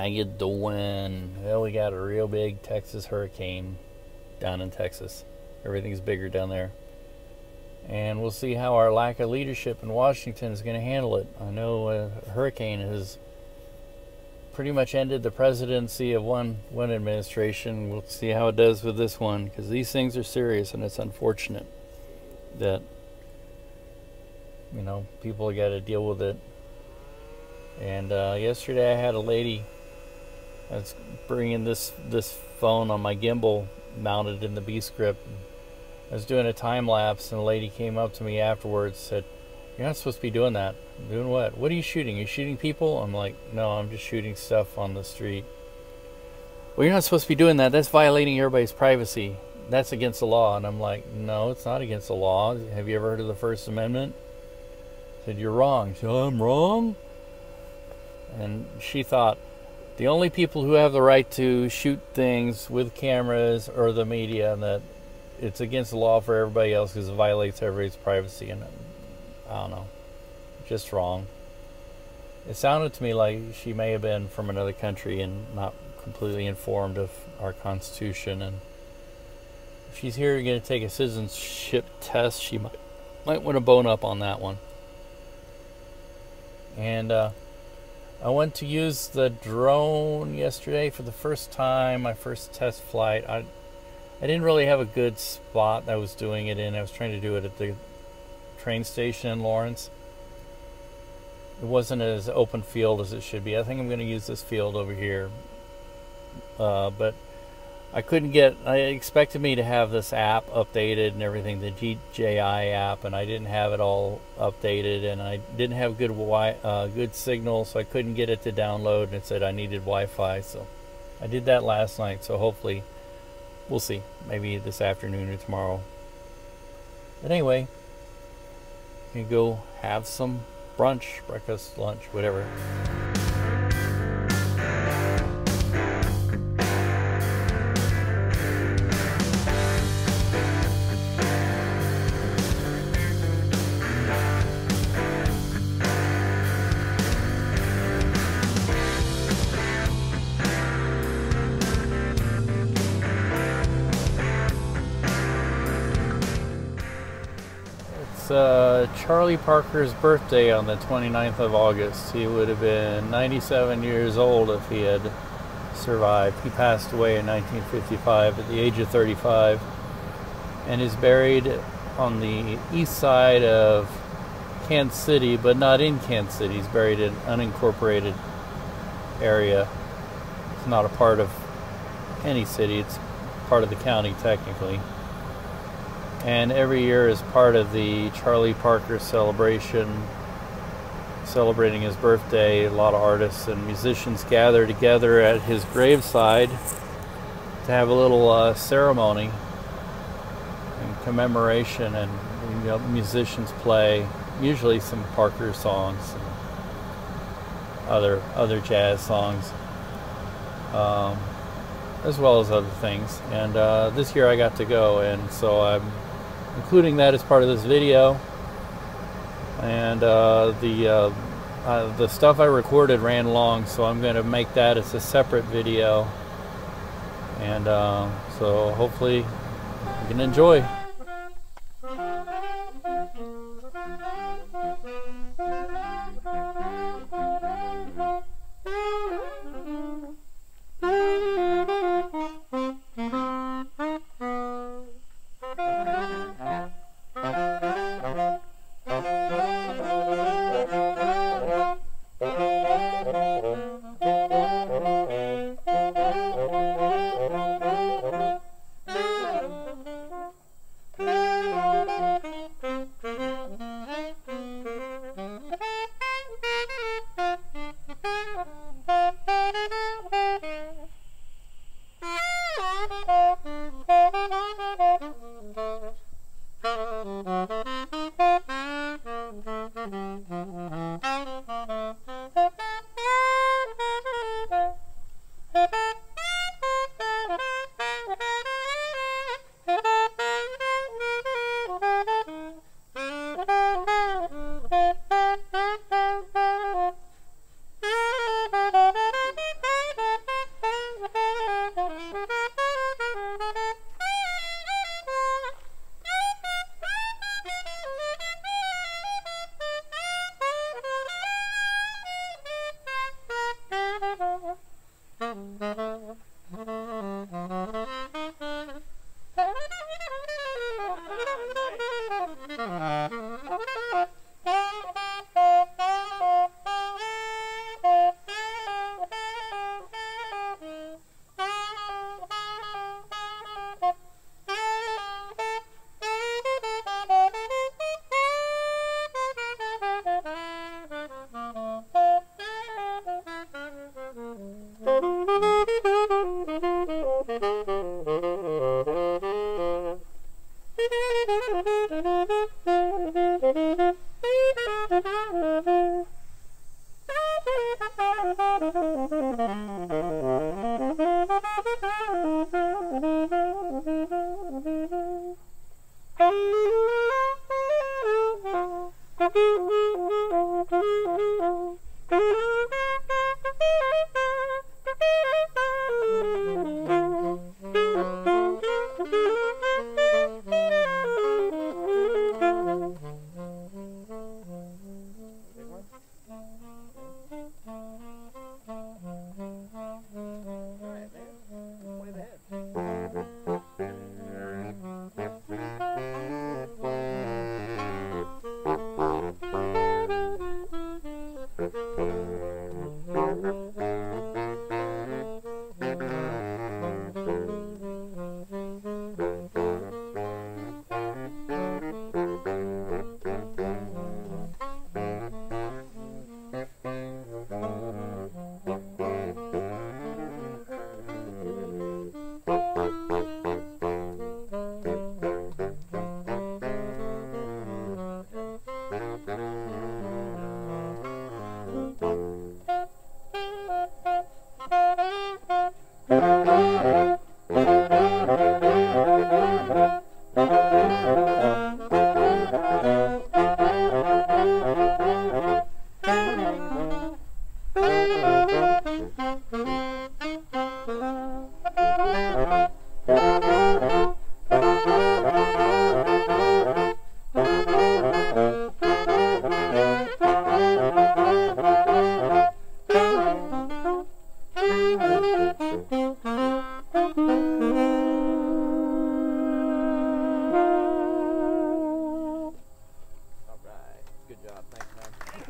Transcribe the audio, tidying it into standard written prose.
you doing? Well, we got a real big Texas hurricane down in Texas. Everything's bigger down there. And we'll see how our lack of leadership in Washington is going to handle it. I know a hurricane has pretty much ended the presidency of one administration. We'll see how it does with this one, because these things are serious, and it's unfortunate that, you know, people got to deal with it. And yesterday I had a lady that's bringing this phone on my gimbal mounted in the B-script. I was doing a time lapse, and a lady came up to me afterwards and said, "You're not supposed to be doing that." "Doing what?" "What are you shooting? Are you shooting people?" I'm like, "No, I'm just shooting stuff on the street." "Well, you're not supposed to be doing that. That's violating everybody's privacy. That's against the law." And I'm like, "No, it's not against the law. Have you ever heard of the First Amendment?" I said, "You're wrong." She said, "Oh, I'm wrong?" And she thought the only people who have the right to shoot things with cameras are the media, and that it's against the law for everybody else because it violates everybody's privacy. And I don't know, just wrong. It sounded to me like she may have been from another country and not completely informed of our Constitution. And if she's here going to take a citizenship test, she might want to bone up on that one. And I went to use the drone yesterday for the first time, my first test flight. I didn't really have a good spot I was doing it in. I was trying to do it at the train station in Lawrence. It wasn't as open field as it should be. I think I'm going to use this field over here. But I couldn't get, I expected me to have this app updated and everything, the DJI app, and I didn't have it all updated, and I didn't have good signal, so I couldn't get it to download, and it said I needed Wi-Fi. So I did that last night, so hopefully, we'll see, maybe this afternoon or tomorrow. But anyway, you can go have some brunch, breakfast, lunch, whatever. Charlie Parker's birthday on the 29th of August. He would have been 97 years old if he had survived. He passed away in 1955 at the age of 35 and is buried on the east side of Kansas City, but not in Kansas City. He's buried in an unincorporated area. It's not a part of any city. It's part of the county technically. And every year is part of the Charlie Parker celebration, celebrating his birthday. A lot of artists and musicians gather together at his graveside to have a little ceremony and commemoration, and you know, musicians play usually some Parker songs and other jazz songs, as well as other things. And this year I got to go, and so I'm including that as part of this video. And the stuff I recorded ran long, so I'm going to make that as a separate video, and so hopefully you can enjoy.